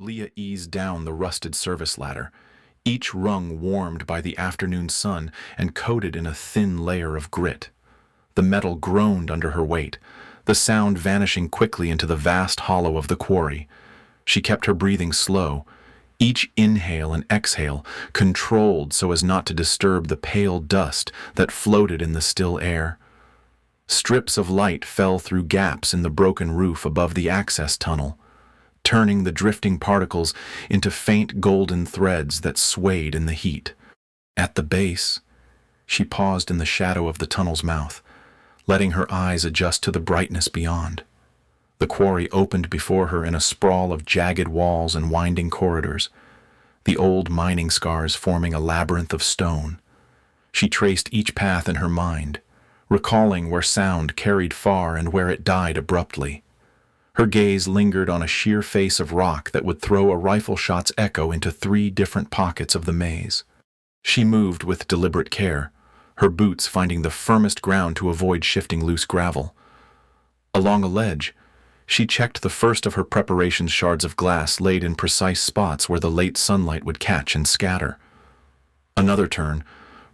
Leah eased down the rusted service ladder, each rung warmed by the afternoon sun and coated in a thin layer of grit. The metal groaned under her weight, the sound vanishing quickly into the vast hollow of the quarry. She kept her breathing slow, each inhale and exhale controlled so as not to disturb the pale dust that floated in the still air. Strips of light fell through gaps in the broken roof above the access tunnel, turning the drifting particles into faint golden threads that swayed in the heat. At the base, she paused in the shadow of the tunnel's mouth, letting her eyes adjust to the brightness beyond. The quarry opened before her in a sprawl of jagged walls and winding corridors, the old mining scars forming a labyrinth of stone. She traced each path in her mind, recalling where sound carried far and where it died abruptly. Her gaze lingered on a sheer face of rock that would throw a rifle shot's echo into 3 different pockets of the maze. She moved with deliberate care, her boots finding the firmest ground to avoid shifting loose gravel. Along a ledge, she checked the first of her preparation's shards of glass laid in precise spots where the late sunlight would catch and scatter. Another turn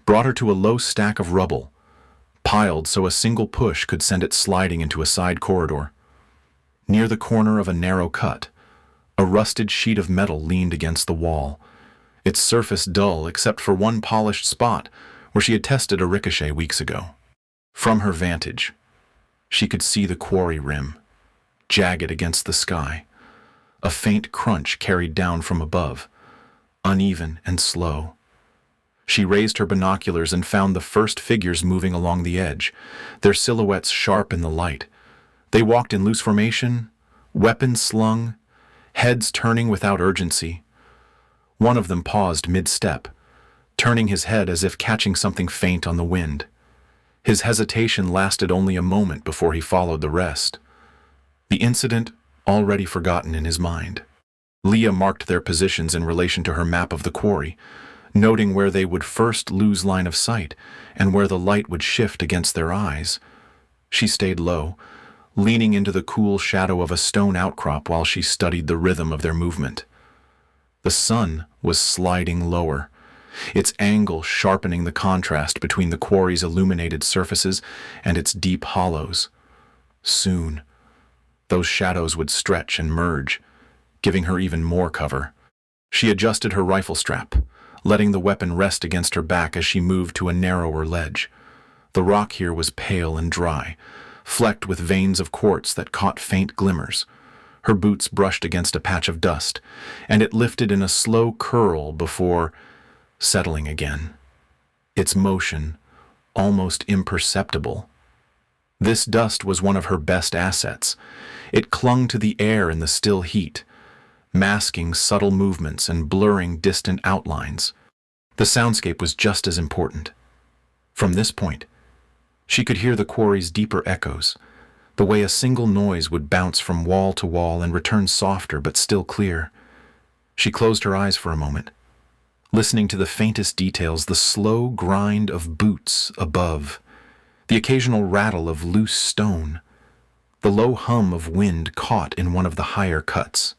brought her to a low stack of rubble, piled so a single push could send it sliding into a side corridor. Near the corner of a narrow cut, a rusted sheet of metal leaned against the wall, its surface dull except for one polished spot where she had tested a ricochet weeks ago. From her vantage, she could see the quarry rim, jagged against the sky. A faint crunch carried down from above, uneven and slow. She raised her binoculars and found the first figures moving along the edge, their silhouettes sharp in the light. They walked in loose formation, weapons slung, heads turning without urgency. One of them paused mid-step, turning his head as if catching something faint on the wind. His hesitation lasted only a moment before he followed the rest, the incident already forgotten in his mind. Leah marked their positions in relation to her map of the quarry, noting where they would first lose line of sight and where the light would shift against their eyes. She stayed low, leaning into the cool shadow of a stone outcrop while she studied the rhythm of their movement. The sun was sliding lower, its angle sharpening the contrast between the quarry's illuminated surfaces and its deep hollows. Soon, those shadows would stretch and merge, giving her even more cover. She adjusted her rifle strap, letting the weapon rest against her back as she moved to a narrower ledge. The rock here was pale and dry, flecked with veins of quartz that caught faint glimmers. Her boots brushed against a patch of dust, and it lifted in a slow curl before settling again, its motion almost imperceptible. This dust was one of her best assets. It clung to the air in the still heat, masking subtle movements and blurring distant outlines. The soundscape was just as important. From this point, she could hear the quarry's deeper echoes, the way a single noise would bounce from wall to wall and return softer but still clear. She closed her eyes for a moment, listening to the faintest details, the slow grind of boots above, the occasional rattle of loose stone, the low hum of wind caught in one of the higher cuts.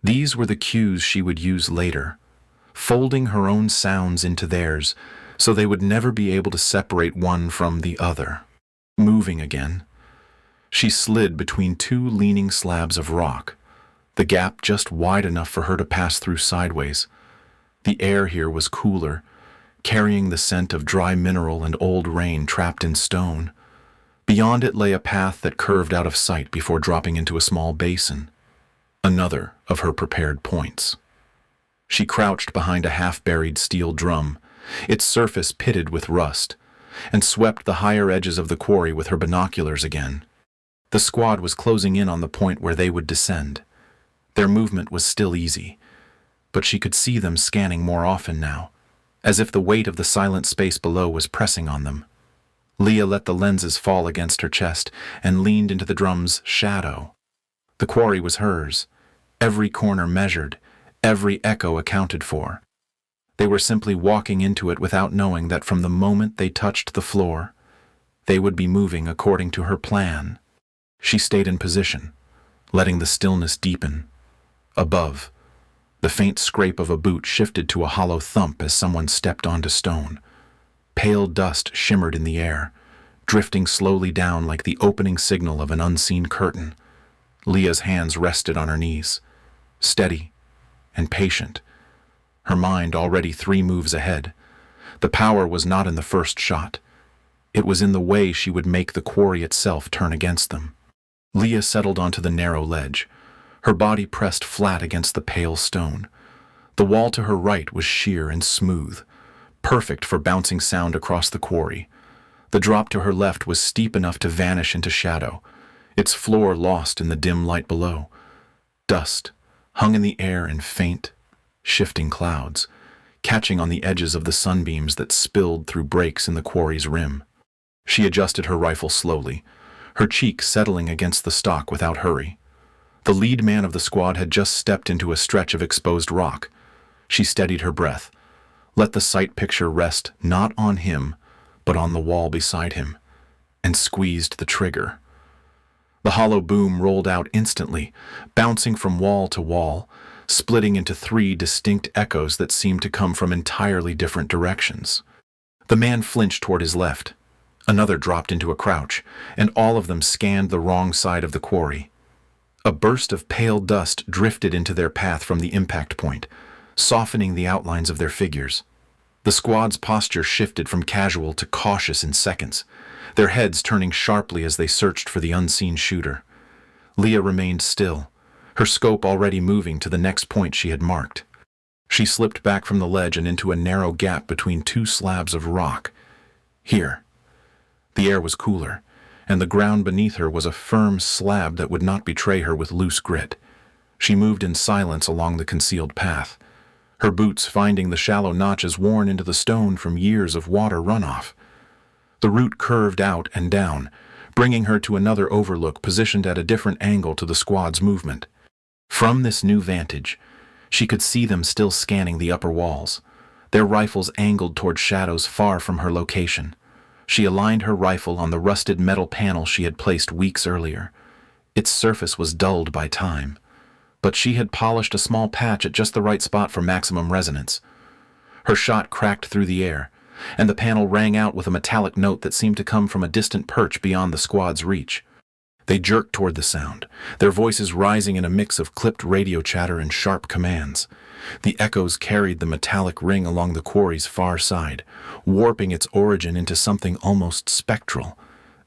These were the cues she would use later, folding her own sounds into theirs, so they would never be able to separate one from the other. Moving again, she slid between 2 leaning slabs of rock, the gap just wide enough for her to pass through sideways. The air here was cooler, carrying the scent of dry mineral and old rain trapped in stone. Beyond it lay a path that curved out of sight before dropping into a small basin, another of her prepared points. She crouched behind a half-buried steel drum, its surface pitted with rust, and swept the higher edges of the quarry with her binoculars again. The squad was closing in on the point where they would descend. Their movement was still easy, but she could see them scanning more often now, as if the weight of the silent space below was pressing on them. Leah let the lenses fall against her chest and leaned into the drum's shadow. The quarry was hers, every corner measured, every echo accounted for. They were simply walking into it without knowing that from the moment they touched the floor, they would be moving according to her plan. She stayed in position, letting the stillness deepen, Above, the faint scrape of a boot shifted to a hollow thump as someone stepped onto stone. Pale dust shimmered in the air, drifting slowly down like the opening signal of an unseen curtain. Leah's hands rested on her knees, steady and patient, her mind already 3 moves ahead. The power was not in the first shot. It was in the way she would make the quarry itself turn against them. Leah settled onto the narrow ledge, her body pressed flat against the pale stone. The wall to her right was sheer and smooth, perfect for bouncing sound across the quarry. The drop to her left was steep enough to vanish into shadow, its floor lost in the dim light below. Dust hung in the air in faint, shifting clouds, catching on the edges of the sunbeams that spilled through breaks in the quarry's rim. She adjusted her rifle slowly, her cheek settling against the stock without hurry. The lead man of the squad had just stepped into a stretch of exposed rock. She steadied her breath, let the sight picture rest not on him, but on the wall beside him, and squeezed the trigger. The hollow boom rolled out instantly, bouncing from wall to wall, splitting into 3 distinct echoes that seemed to come from entirely different directions. The man flinched toward his left. Another dropped into a crouch, and all of them scanned the wrong side of the quarry. A burst of pale dust drifted into their path from the impact point, softening the outlines of their figures. The squad's posture shifted from casual to cautious in seconds, their heads turning sharply as they searched for the unseen shooter. Leah remained still, her scope already moving to the next point she had marked. She slipped back from the ledge and into a narrow gap between 2 slabs of rock. Here. The air was cooler, and the ground beneath her was a firm slab that would not betray her with loose grit. She moved in silence along the concealed path, her boots finding the shallow notches worn into the stone from years of water runoff. The route curved out and down, bringing her to another overlook positioned at a different angle to the squad's movement. From this new vantage, she could see them still scanning the upper walls, their rifles angled toward shadows far from her location. She aligned her rifle on the rusted metal panel she had placed weeks earlier. Its surface was dulled by time, but she had polished a small patch at just the right spot for maximum resonance. Her shot cracked through the air, and the panel rang out with a metallic note that seemed to come from a distant perch beyond the squad's reach. They jerked toward the sound, their voices rising in a mix of clipped radio chatter and sharp commands. The echoes carried the metallic ring along the quarry's far side, warping its origin into something almost spectral.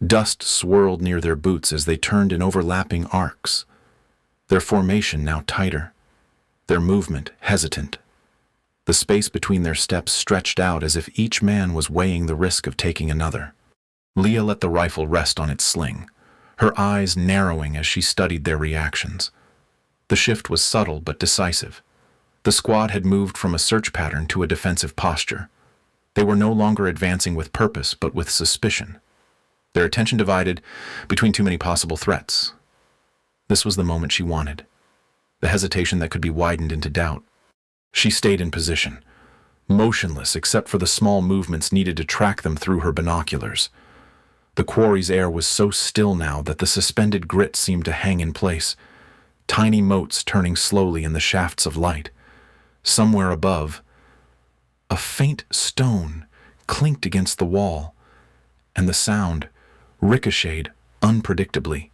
Dust swirled near their boots as they turned in overlapping arcs, their formation now tighter, their movement hesitant. The space between their steps stretched out as if each man was weighing the risk of taking another. Leah let the rifle rest on its sling, her eyes narrowing as she studied their reactions. The shift was subtle but decisive. The squad had moved from a search pattern to a defensive posture. They were no longer advancing with purpose but with suspicion, their attention divided between too many possible threats. This was the moment she wanted, the hesitation that could be widened into doubt. She stayed in position, motionless except for the small movements needed to track them through her binoculars. The quarry's air was so still now that the suspended grit seemed to hang in place, tiny motes turning slowly in the shafts of light. Somewhere above, a faint stone clinked against the wall, and the sound ricocheted unpredictably,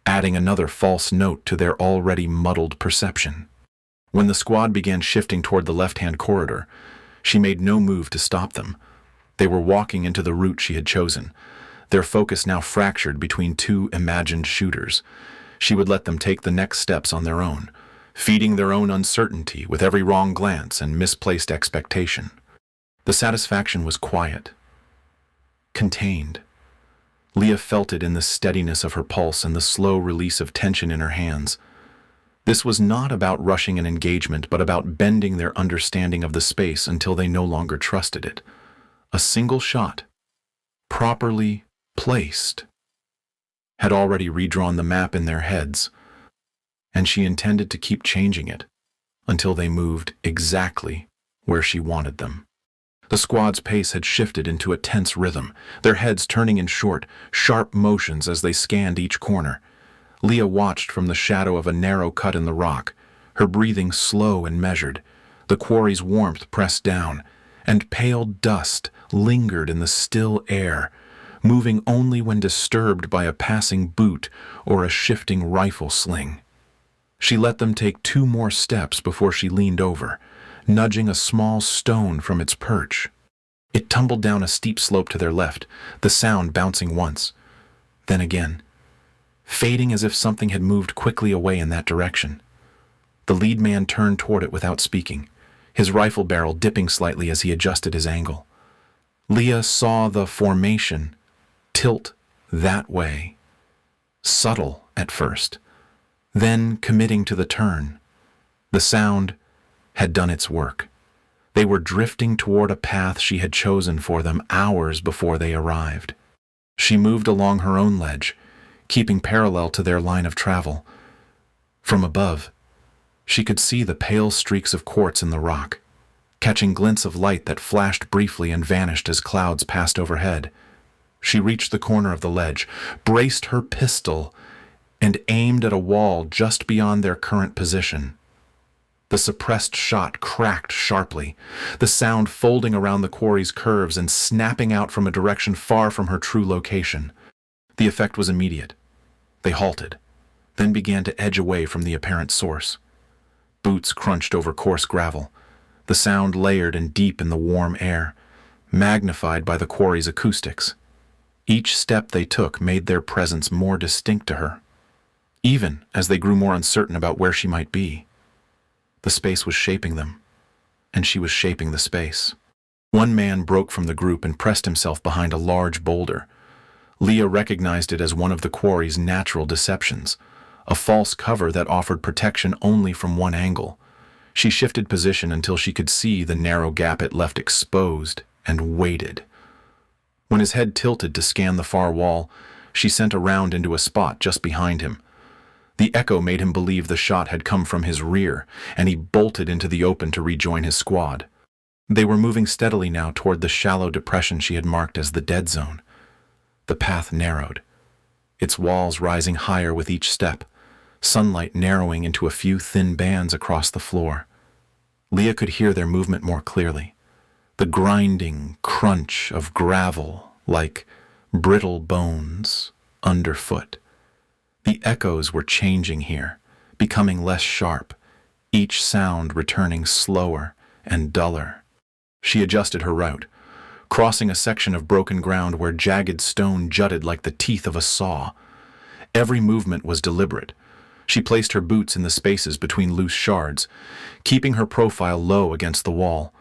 adding another false note to their already muddled perception. When the squad began shifting toward the left-hand corridor, she made no move to stop them. They were walking into the route she had chosen, their focus now fractured between 2 imagined shooters. She would let them take the next steps on their own, feeding their own uncertainty with every wrong glance and misplaced expectation. The satisfaction was quiet, contained. Leah felt it in the steadiness of her pulse and the slow release of tension in her hands. This was not about rushing an engagement, but about bending their understanding of the space until they no longer trusted it. A single shot, properly placed, had already redrawn the map in their heads, and she intended to keep changing it until they moved exactly where she wanted them. The squad's pace had shifted into a tense rhythm, their heads turning in short, sharp motions as they scanned each corner. Leah watched from the shadow of a narrow cut in the rock, her breathing slow and measured. The quarry's warmth pressed down, and pale dust lingered in the still air, moving only when disturbed by a passing boot or a shifting rifle sling. She let them take 2 more steps before she leaned over, nudging a small stone from its perch. It tumbled down a steep slope to their left, the sound bouncing once, then again, fading as if something had moved quickly away in that direction. The lead man turned toward it without speaking, his rifle barrel dipping slightly as he adjusted his angle. Leah saw the formation tilt that way, subtle at first, then committing to the turn. The sound had done its work. They were drifting toward a path she had chosen for them hours before they arrived. She moved along her own ledge, keeping parallel to their line of travel. From above, she could see the pale streaks of quartz in the rock, catching glints of light that flashed briefly and vanished as clouds passed overhead. She reached the corner of the ledge, braced her pistol, and aimed at a wall just beyond their current position. The suppressed shot cracked sharply, the sound folding around the quarry's curves and snapping out from a direction far from her true location. The effect was immediate. They halted, then began to edge away from the apparent source. Boots crunched over coarse gravel, the sound layered and deep in the warm air, magnified by the quarry's acoustics. Each step they took made their presence more distinct to her, even as they grew more uncertain about where she might be. The space was shaping them, and she was shaping the space. One man broke from the group and pressed himself behind a large boulder. Leah recognized it as one of the quarry's natural deceptions, a false cover that offered protection only from one angle. She shifted position until she could see the narrow gap it left exposed and waited. When his head tilted to scan the far wall, she sent a round into a spot just behind him. The echo made him believe the shot had come from his rear, and he bolted into the open to rejoin his squad. They were moving steadily now toward the shallow depression she had marked as the dead zone. The path narrowed, its walls rising higher with each step, sunlight narrowing into a few thin bands across the floor. Leah could hear their movement more clearly, the grinding crunch of gravel like brittle bones underfoot. The echoes were changing here, becoming less sharp, each sound returning slower and duller. She adjusted her route, crossing a section of broken ground where jagged stone jutted like the teeth of a saw. Every movement was deliberate. She placed her boots in the spaces between loose shards, keeping her profile low against the wall.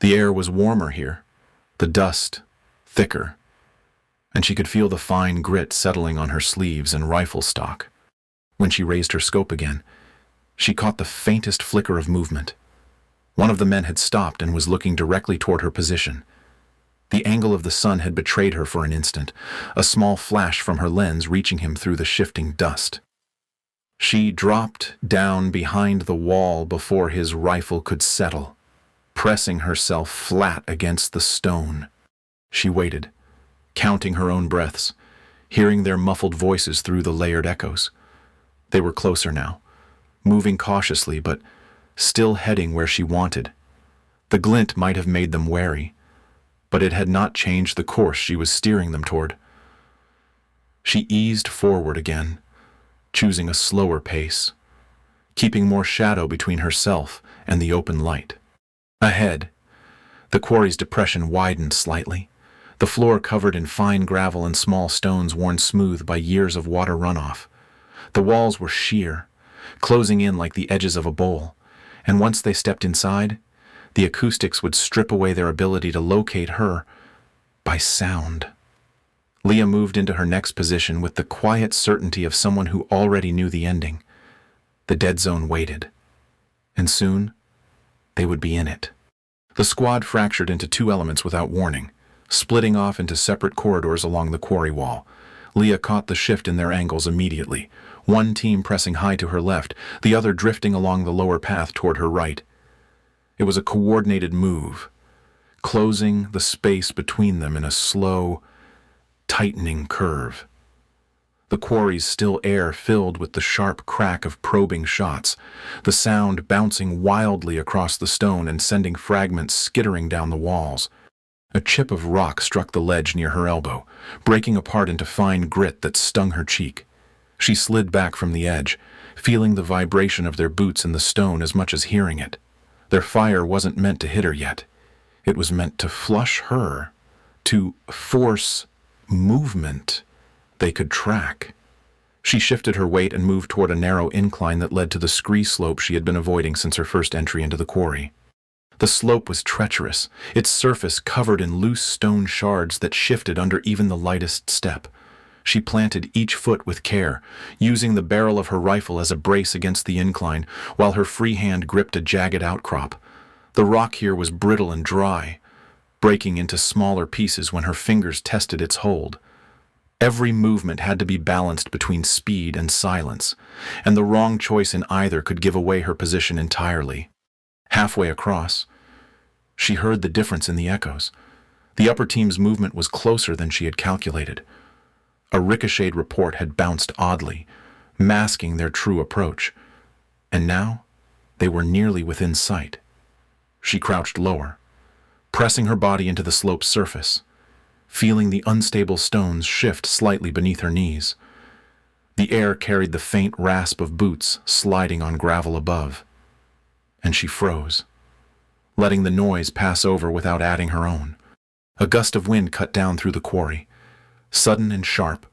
The air was warmer here, the dust thicker, and she could feel the fine grit settling on her sleeves and rifle stock. When she raised her scope again, she caught the faintest flicker of movement. One of the men had stopped and was looking directly toward her position. The angle of the sun had betrayed her for an instant, a small flash from her lens reaching him through the shifting dust. She dropped down behind the wall before his rifle could settle, pressing herself flat against the stone. She waited, counting her own breaths, hearing their muffled voices through the layered echoes. They were closer now, moving cautiously but still heading where she wanted. The glint might have made them wary, but it had not changed the course she was steering them toward. She eased forward again, choosing a slower pace, keeping more shadow between herself and the open light. Ahead, the quarry's depression widened slightly, the floor covered in fine gravel and small stones worn smooth by years of water runoff. The walls were sheer, closing in like the edges of a bowl, and once they stepped inside, the acoustics would strip away their ability to locate her by sound. Leah moved into her next position with the quiet certainty of someone who already knew the ending. The dead zone waited, and soon they would be in it. The squad fractured into 2 elements without warning, splitting off into separate corridors along the quarry wall. Leah caught the shift in their angles immediately, one team pressing high to her left, the other drifting along the lower path toward her right. It was a coordinated move, closing the space between them in a slow, tightening curve. The quarry's still air filled with the sharp crack of probing shots, the sound bouncing wildly across the stone and sending fragments skittering down the walls. A chip of rock struck the ledge near her elbow, breaking apart into fine grit that stung her cheek. She slid back from the edge, feeling the vibration of their boots in the stone as much as hearing it. Their fire wasn't meant to hit her yet. It was meant to flush her, to force movement they could track. She shifted her weight and moved toward a narrow incline that led to the scree slope she had been avoiding since her first entry into the quarry. The slope was treacherous, its surface covered in loose stone shards that shifted under even the lightest step. She planted each foot with care, using the barrel of her rifle as a brace against the incline, while her free hand gripped a jagged outcrop. The rock here was brittle and dry, breaking into smaller pieces when her fingers tested its hold. Every movement had to be balanced between speed and silence, and the wrong choice in either could give away her position entirely. Halfway across, she heard the difference in the echoes. The upper team's movement was closer than she had calculated. A ricocheted report had bounced oddly, masking their true approach, and now they were nearly within sight. She crouched lower, pressing her body into the slope's surface, feeling the unstable stones shift slightly beneath her knees. The air carried the faint rasp of boots sliding on gravel above, and she froze, letting the noise pass over without adding her own. A gust of wind cut down through the quarry, sudden and sharp,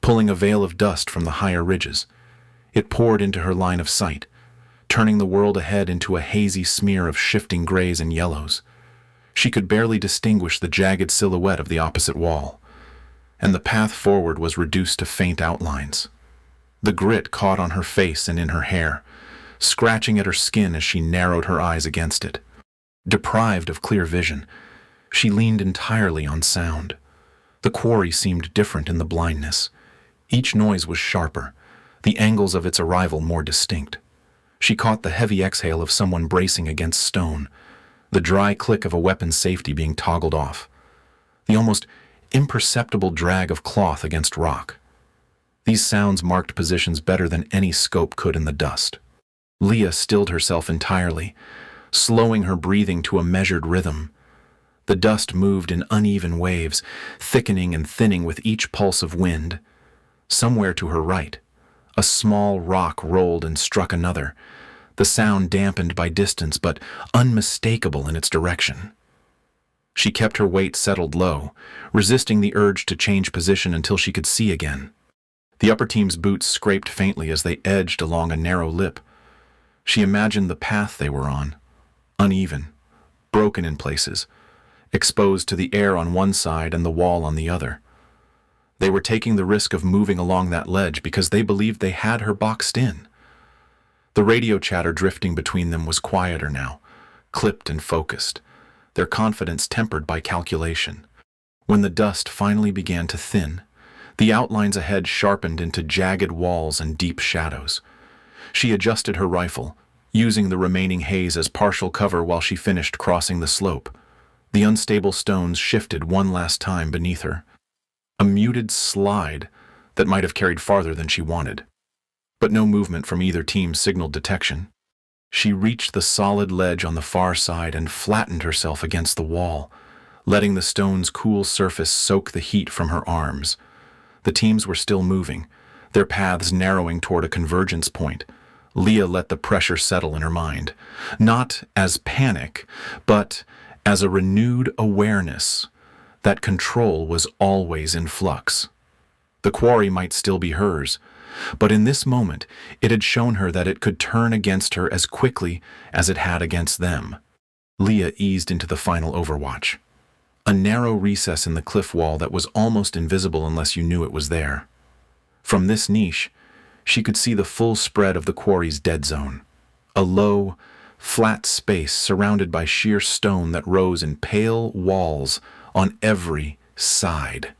pulling a veil of dust from the higher ridges. It poured into her line of sight, turning the world ahead into a hazy smear of shifting grays and yellows. She could barely distinguish the jagged silhouette of the opposite wall, and the path forward was reduced to faint outlines. The grit caught on her face and in her hair, scratching at her skin as she narrowed her eyes against it. Deprived of clear vision, she leaned entirely on sound. The quarry seemed different in the blindness. Each noise was sharper, the angles of its arrival more distinct. She caught the heavy exhale of someone bracing against stone, the dry click of a weapon's safety being toggled off, the almost imperceptible drag of cloth against rock. These sounds marked positions better than any scope could in the dust. Leah stilled herself entirely, slowing her breathing to a measured rhythm. The dust moved in uneven waves, thickening and thinning with each pulse of wind. Somewhere to her right, a small rock rolled and struck another, the sound dampened by distance but unmistakable in its direction. She kept her weight settled low, resisting the urge to change position until she could see again. The upper team's boots scraped faintly as they edged along a narrow lip. She imagined the path they were on, uneven, broken in places, exposed to the air on one side and the wall on the other. They were taking the risk of moving along that ledge because they believed they had her boxed in. The radio chatter drifting between them was quieter now, clipped and focused, their confidence tempered by calculation. When the dust finally began to thin, the outlines ahead sharpened into jagged walls and deep shadows. She adjusted her rifle, using the remaining haze as partial cover while she finished crossing the slope. The unstable stones shifted one last time beneath her. A muted slide that might have carried farther than she wanted. But no movement from either team signaled detection. She reached the solid ledge on the far side and flattened herself against the wall, letting the stone's cool surface soak the heat from her arms. The teams were still moving, their paths narrowing toward a convergence point. Leah let the pressure settle in her mind, not as panic, but as a renewed awareness that control was always in flux. The quarry might still be hers, but in this moment it had shown her that it could turn against her as quickly as it had against them. Leah eased into the final Overwatch, a narrow recess in the cliff wall that was almost invisible unless you knew it was there. From this niche, she could see the full spread of the quarry's dead zone, a low, flat space surrounded by sheer stone that rose in pale walls on every side.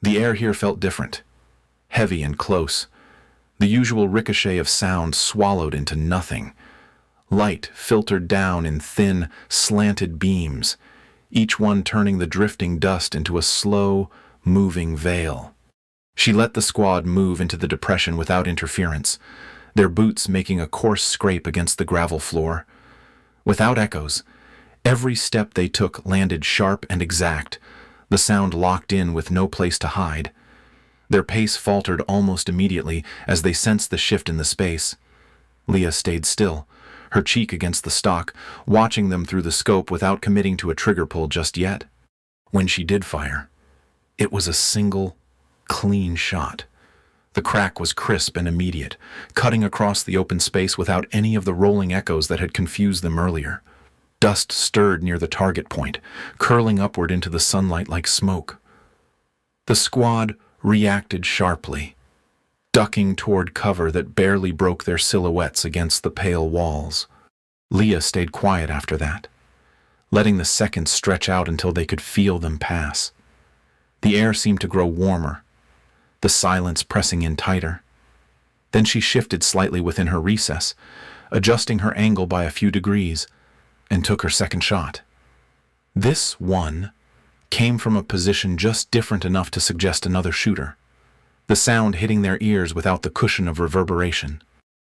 The air here felt different, heavy and close, the usual ricochet of sound swallowed into nothing. Light filtered down in thin, slanted beams, each one turning the drifting dust into a slow, moving veil. She let the squad move into the depression without interference, their boots making a coarse scrape against the gravel floor. Without echoes, every step they took landed sharp and exact, the sound locked in with no place to hide. Their pace faltered almost immediately as they sensed the shift in the space. Leah stayed still, her cheek against the stock, watching them through the scope without committing to a trigger pull just yet. When she did fire, it was a single, clean shot. The crack was crisp and immediate, cutting across the open space without any of the rolling echoes that had confused them earlier. Dust stirred near the target point, curling upward into the sunlight like smoke. The squad reacted sharply, ducking toward cover that barely broke their silhouettes against the pale walls. Leah stayed quiet after that, letting the seconds stretch out until they could feel them pass. The air seemed to grow warmer, the silence pressing in tighter. Then she shifted slightly within her recess, adjusting her angle by a few degrees, and took her second shot. This one came from a position just different enough to suggest another shooter, the sound hitting their ears without the cushion of reverberation.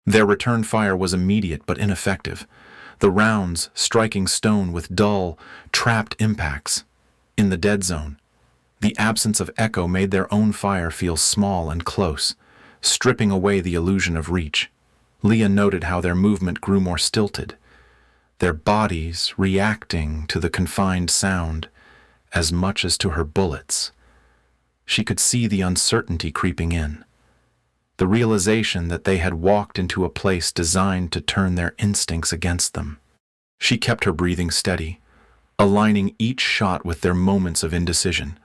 Their return fire was immediate but ineffective, the rounds striking stone with dull, trapped impacts. In the dead zone, the absence of echo made their own fire feel small and close, stripping away the illusion of reach. Leah noted how their movement grew more stilted, their bodies reacting to the confined sound as much as to her bullets. She could see the uncertainty creeping in, the realization that they had walked into a place designed to turn their instincts against them. She kept her breathing steady, aligning each shot with their moments of indecision.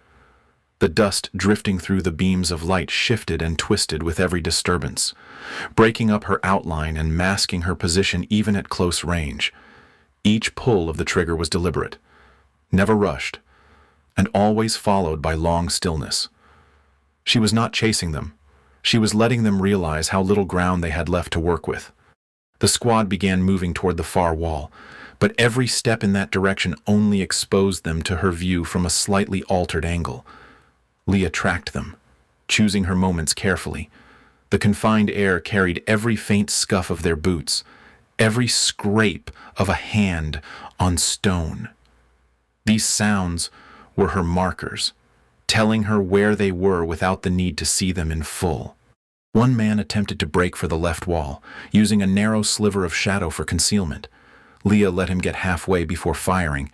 The dust drifting through the beams of light shifted and twisted with every disturbance, breaking up her outline and masking her position even at close range. Each pull of the trigger was deliberate, never rushed, and always followed by long stillness. She was not chasing them. She was letting them realize how little ground they had left to work with. The squad began moving toward the far wall, but every step in that direction only exposed them to her view from a slightly altered angle. Leah tracked them, choosing her moments carefully. The confined air carried every faint scuff of their boots, every scrape of a hand on stone. These sounds were her markers, telling her where they were without the need to see them in full. One man attempted to break for the left wall, using a narrow sliver of shadow for concealment. Leah let him get halfway before firing,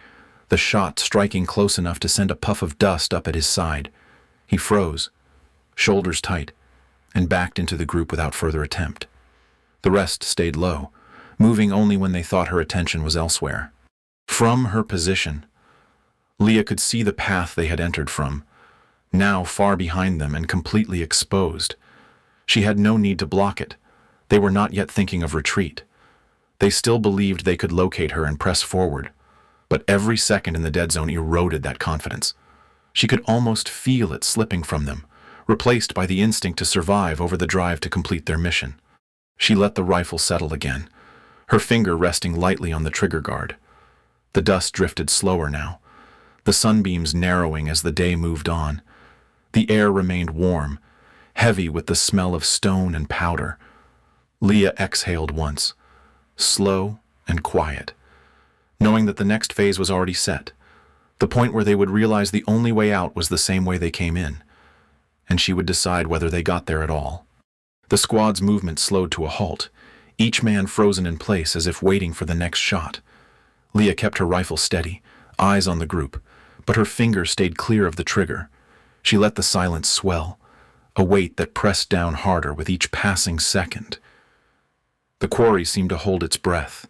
the shot striking close enough to send a puff of dust up at his side. He froze, shoulders tight, and backed into the group without further attempt. The rest stayed low, moving only when they thought her attention was elsewhere. From her position, Leah could see the path they had entered from, now far behind them and completely exposed. She had no need to block it. They were not yet thinking of retreat. They still believed they could locate her and press forward, but every second in the dead zone eroded that confidence. She could almost feel it slipping from them, replaced by the instinct to survive over the drive to complete their mission. She let the rifle settle again, her finger resting lightly on the trigger guard. The dust drifted slower now, the sunbeams narrowing as the day moved on. The air remained warm, heavy with the smell of stone and powder. Leah exhaled once, slow and quiet, knowing that the next phase was already set, the point where they would realize the only way out was the same way they came in, and she would decide whether they got there at all. The squad's movement slowed to a halt, each man frozen in place as if waiting for the next shot. Leah kept her rifle steady, eyes on the group, but her finger stayed clear of the trigger. She let the silence swell, a weight that pressed down harder with each passing second. The quarry seemed to hold its breath,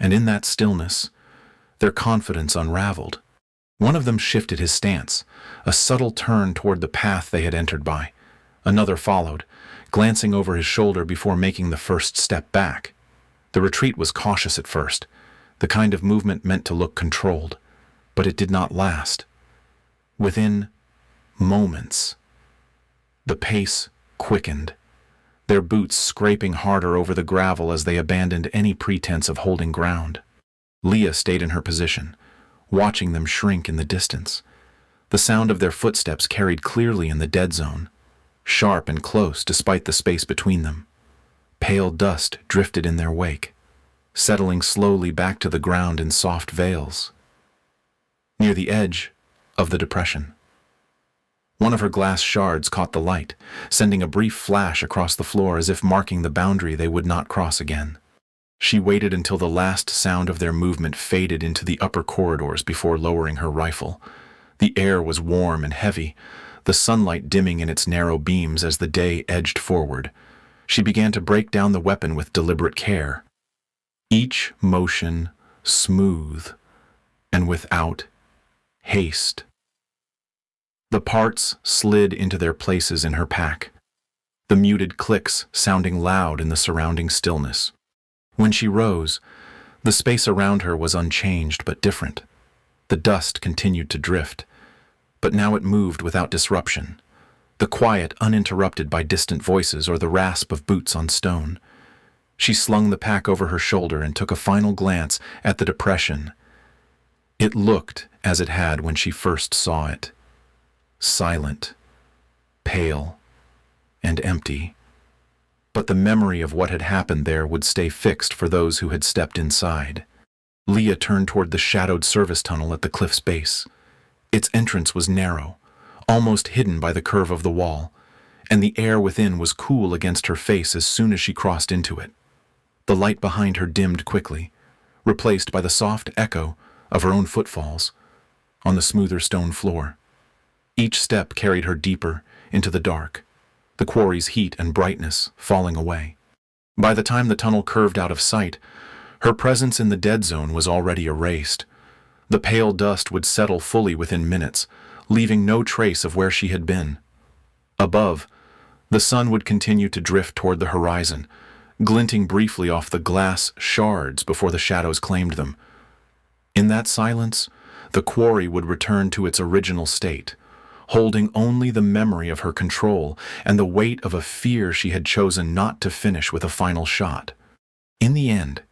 and in that stillness, their confidence unraveled. One of them shifted his stance, a subtle turn toward the path they had entered by. Another followed, glancing over his shoulder before making the first step back. The retreat was cautious at first, the kind of movement meant to look controlled, but it did not last. Within moments, the pace quickened, their boots scraping harder over the gravel as they abandoned any pretense of holding ground. Leah stayed in her position, watching them shrink in the distance. The sound of their footsteps carried clearly in the dead zone. sharp and close despite the space between them. Pale dust drifted in their wake, settling slowly back to the ground in soft veils. Near the edge of the depression, one of her glass shards caught the light, sending a brief flash across the floor as if marking the boundary they would not cross again. She waited until the last sound of their movement faded into the upper corridors before lowering her rifle. The air was warm and heavy, the sunlight dimming in its narrow beams as the day edged forward. She began to break down the weapon with deliberate care, each motion smooth and without haste. The parts slid into their places in her pack, the muted clicks sounding loud in the surrounding stillness. When she rose, the space around her was unchanged but different. The dust continued to drift, but now it moved without disruption, the quiet uninterrupted by distant voices or the rasp of boots on stone. She slung the pack over her shoulder and took a final glance at the depression. It looked as it had when she first saw it. Silent, pale, and empty. But the memory of what had happened there would stay fixed for those who had stepped inside. Leah turned toward the shadowed service tunnel at the cliff's base. Its entrance was narrow, almost hidden by the curve of the wall, and the air within was cool against her face as soon as she crossed into it. The light behind her dimmed quickly, replaced by the soft echo of her own footfalls on the smoother stone floor. Each step carried her deeper into the dark, the quarry's heat and brightness falling away. By the time the tunnel curved out of sight, her presence in the dead zone was already erased. The pale dust would settle fully within minutes, leaving no trace of where she had been. Above, the sun would continue to drift toward the horizon, glinting briefly off the glass shards before the shadows claimed them. In that silence, the quarry would return to its original state, holding only the memory of her control and the weight of a fear she had chosen not to finish with a final shot. In the end,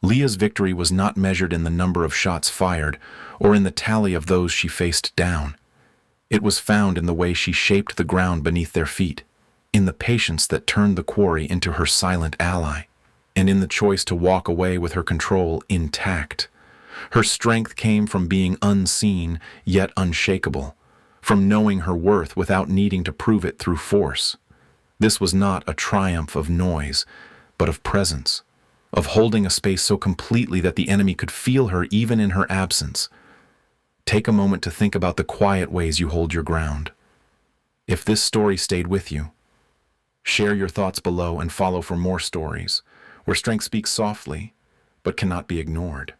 Leah's victory was not measured in the number of shots fired or in the tally of those she faced down. It was found in the way she shaped the ground beneath their feet, in the patience that turned the quarry into her silent ally, and in the choice to walk away with her control intact. Her strength came from being unseen yet unshakable, from knowing her worth without needing to prove it through force. This was not a triumph of noise, but of presence, of holding a space so completely that the enemy could feel her even in her absence. Take a moment to think about the quiet ways you hold your ground. If this story stayed with you, share your thoughts below and follow for more stories where strength speaks softly but cannot be ignored.